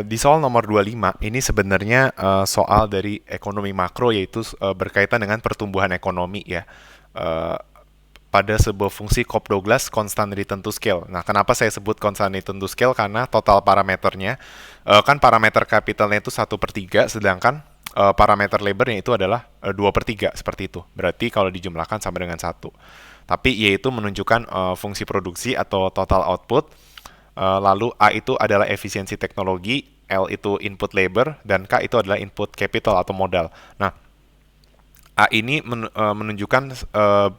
Di soal nomor 25, ini sebenarnya soal dari ekonomi makro, yaitu berkaitan dengan pertumbuhan ekonomi ya. Eh, Pada sebuah fungsi Cobb-Douglas constant return to scale. Nah, kenapa saya sebut constant return to scale? Karena total parameternya, kan parameter capitalnya itu 1/3, sedangkan parameter labornya itu adalah 2/3, seperti itu. Berarti kalau dijumlahkan sama dengan satu. Tapi yaitu menunjukkan fungsi produksi atau total output. Lalu A itu adalah efisiensi teknologi, L itu input labor, dan K itu adalah input capital atau modal. Nah, A ini menunjukkan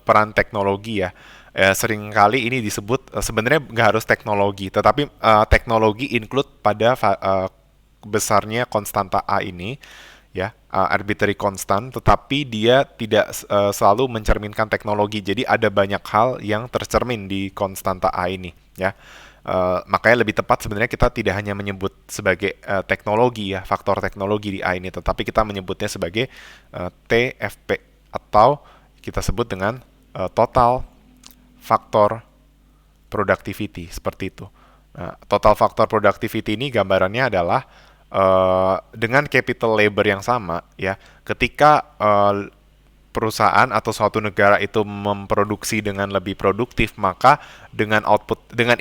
peran teknologi ya. Seringkali ini disebut sebenarnya nggak harus teknologi, tetapi teknologi include pada besarnya konstanta A ini ya, arbitrary constant, tetapi dia tidak selalu mencerminkan teknologi. Jadi ada banyak hal yang tercermin di konstanta A ini ya. Makanya lebih tepat sebenarnya kita tidak hanya menyebut sebagai teknologi ya, faktor teknologi di A ini, tetapi kita menyebutnya sebagai TFP, atau kita sebut dengan total faktor productivity, seperti itu. Nah, total factor productivity ini gambarannya adalah dengan capital labor yang sama ya, ketika perusahaan atau suatu negara itu memproduksi dengan lebih produktif, maka dengan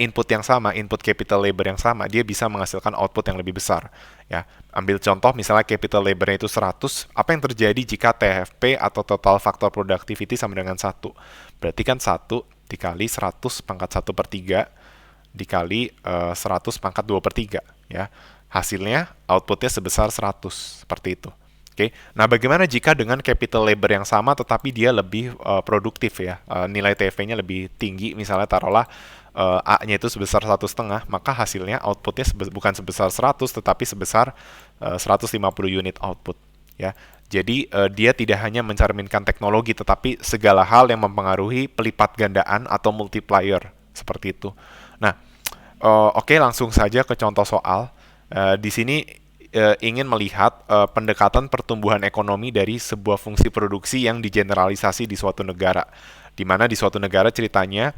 input yang sama, input capital labor yang sama, dia bisa menghasilkan output yang lebih besar ya. Ambil contoh misalnya capital labornya itu 100, apa yang terjadi jika TFP atau total factor productivity sama dengan satu? Berarti kan 1 dikali 100 pangkat 1/3 dikali 100 pangkat 2/3 ya. Hasilnya outputnya sebesar 100, seperti itu. Oke, nah bagaimana jika dengan capital labor yang sama tetapi dia lebih produktif ya, nilai TFP-nya lebih tinggi, misalnya taruhlah A-nya itu sebesar 1,5, maka hasilnya outputnya bukan sebesar 100 tetapi sebesar 150 unit output ya. Jadi dia tidak hanya mencerminkan teknologi tetapi segala hal yang mempengaruhi pelipat gandaan atau multiplier, seperti itu. Nah, oke, langsung saja ke contoh soal. Di sini ingin melihat pendekatan pertumbuhan ekonomi dari sebuah fungsi produksi yang digeneralisasi di suatu negara. Di mana di suatu negara ceritanya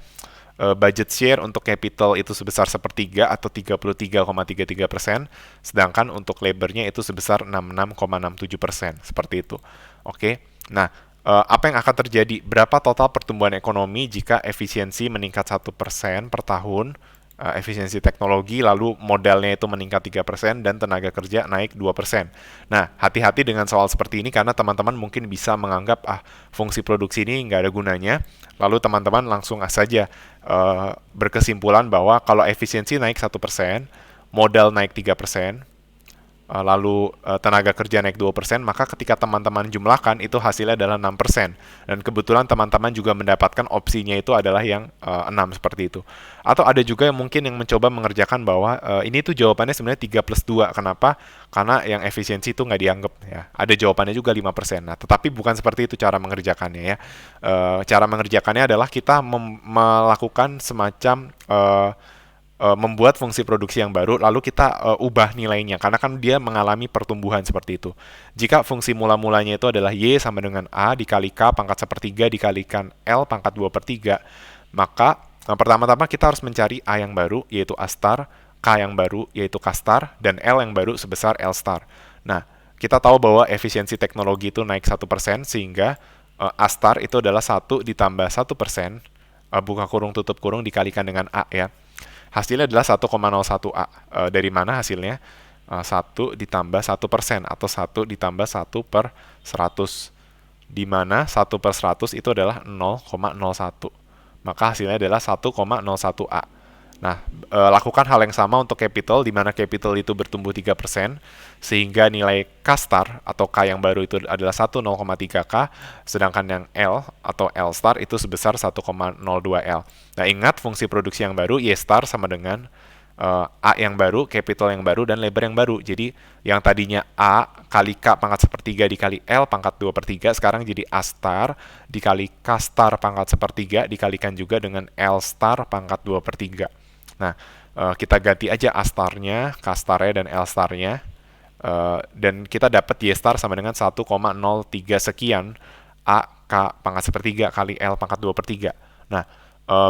budget share untuk capital itu sebesar 1/3 atau 33,33%, sedangkan untuk labornya itu sebesar 66,67%, seperti itu. Oke, nah apa yang akan terjadi? Berapa total pertumbuhan ekonomi jika efisiensi meningkat 1% per tahun, efisiensi teknologi, lalu modalnya itu meningkat 3% dan tenaga kerja naik 2%. Nah, hati-hati dengan soal seperti ini karena teman-teman mungkin bisa menganggap fungsi produksi ini nggak ada gunanya, lalu teman-teman langsung saja berkesimpulan bahwa kalau efisiensi naik 1%, modal naik 3%, lalu tenaga kerja naik 2%, maka ketika teman-teman jumlahkan itu hasilnya adalah 6%. Dan kebetulan teman-teman juga mendapatkan opsinya itu adalah yang 6, seperti itu. Atau ada juga yang mungkin yang mencoba mengerjakan bahwa ini tuh jawabannya sebenarnya 3 plus 2. Kenapa? Karena yang efisiensi itu nggak dianggap ya. Ada jawabannya juga 5%. Nah, tetapi bukan seperti itu cara mengerjakannya ya. Cara mengerjakannya adalah kita melakukan semacam membuat fungsi produksi yang baru, lalu kita ubah nilainya, karena kan dia mengalami pertumbuhan seperti itu. Jika fungsi mula-mulanya itu adalah Y sama dengan A dikali K pangkat 1/3 dikalikan L pangkat 2/3, maka pertama-tama kita harus mencari A yang baru, yaitu A star, K yang baru, yaitu K star, dan L yang baru sebesar L star. Nah, kita tahu bahwa efisiensi teknologi itu naik 1%, sehingga A star itu adalah 1 ditambah 1%, buka kurung tutup kurung dikalikan dengan A ya. Hasilnya adalah 1,01 A. Dari mana hasilnya? 1 ditambah 1% atau 1 ditambah 1/100. Di mana 1/100 itu adalah 0,01. Maka hasilnya adalah 1,01 A. Nah, lakukan hal yang sama untuk capital, di mana capital itu bertumbuh 3%, sehingga nilai K star atau K yang baru itu adalah 1,03K, sedangkan yang L atau L star itu sebesar 1,02 L. Nah, ingat fungsi produksi yang baru, Y star sama dengan A yang baru, capital yang baru, dan labor yang baru. Jadi, yang tadinya A kali K pangkat 1/3 dikali L pangkat 2/3, sekarang jadi A star dikali K star pangkat 1/3 dikalikan juga dengan L star pangkat 2/3. Nah, kita ganti aja A star-nya, K star-nya, dan L star-nya. Dan kita dapat Y star sama dengan 1,03 sekian A K pangkat 1/3 kali L pangkat 2/3. Nah,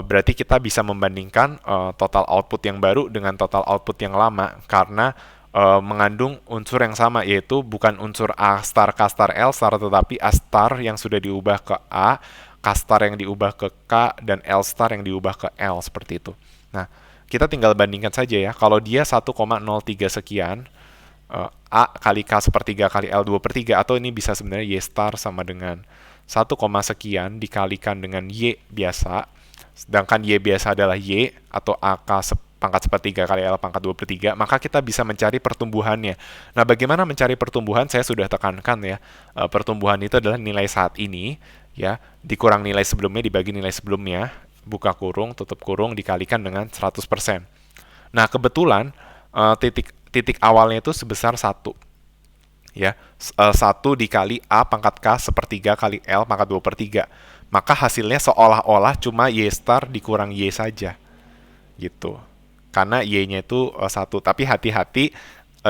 berarti kita bisa membandingkan total output yang baru dengan total output yang lama, karena mengandung unsur yang sama, yaitu bukan unsur A star, K star, L star, tetapi A star yang sudah diubah ke A, K star yang diubah ke K, dan L star yang diubah ke L, seperti itu. Nah, kita tinggal bandingkan saja ya. Kalau dia 1,03 sekian, A kali K sepertiga kali L 2 per 3, atau ini bisa sebenarnya Y star sama dengan 1, sekian dikalikan dengan Y biasa, sedangkan Y biasa adalah Y, atau AK pangkat sepertiga kali L pangkat 2 per 3, maka kita bisa mencari pertumbuhannya. Nah, bagaimana mencari pertumbuhan? Saya sudah tekankan ya, pertumbuhan itu adalah nilai saat ini, ya, dikurang nilai sebelumnya dibagi nilai sebelumnya, buka kurung, tutup kurung, dikalikan dengan 100%. Nah, kebetulan titik awalnya itu sebesar 1. Ya, 1 dikali A pangkat K sepertiga kali L pangkat 2 per 3. Maka hasilnya seolah-olah cuma Y star dikurang Y saja. Gitu. Karena Y-nya itu 1. Tapi hati-hati,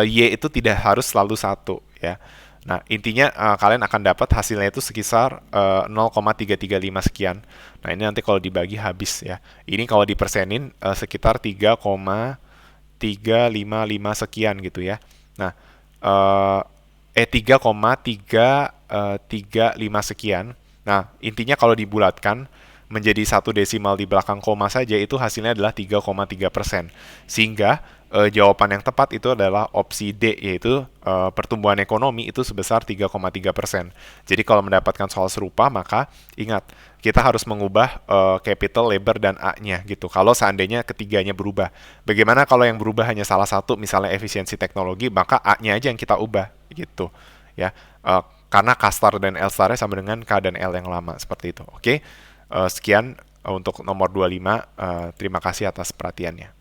Y itu tidak harus selalu 1. Ya. Nah, intinya kalian akan dapat hasilnya itu sekitar 0,335 sekian. Nah, ini nanti kalau dibagi habis ya. Ini kalau dipersenin sekitar 3,355 sekian gitu ya. Nah, 3,335 sekian. Nah, intinya kalau dibulatkan menjadi satu desimal di belakang koma saja, itu hasilnya adalah 3,3%. Sehingga jawaban yang tepat itu adalah opsi D, yaitu pertumbuhan ekonomi itu sebesar 3,3%. Jadi kalau mendapatkan soal serupa, maka ingat, kita harus mengubah capital, labor, dan A-nya gitu. Kalau seandainya ketiganya berubah. Bagaimana kalau yang berubah hanya salah satu, misalnya efisiensi teknologi, maka A-nya aja yang kita ubah gitu. Ya, karena K star dan L star sama dengan K dan L yang lama, seperti itu. Oke. Sekian untuk nomor 25. Terima kasih atas perhatiannya.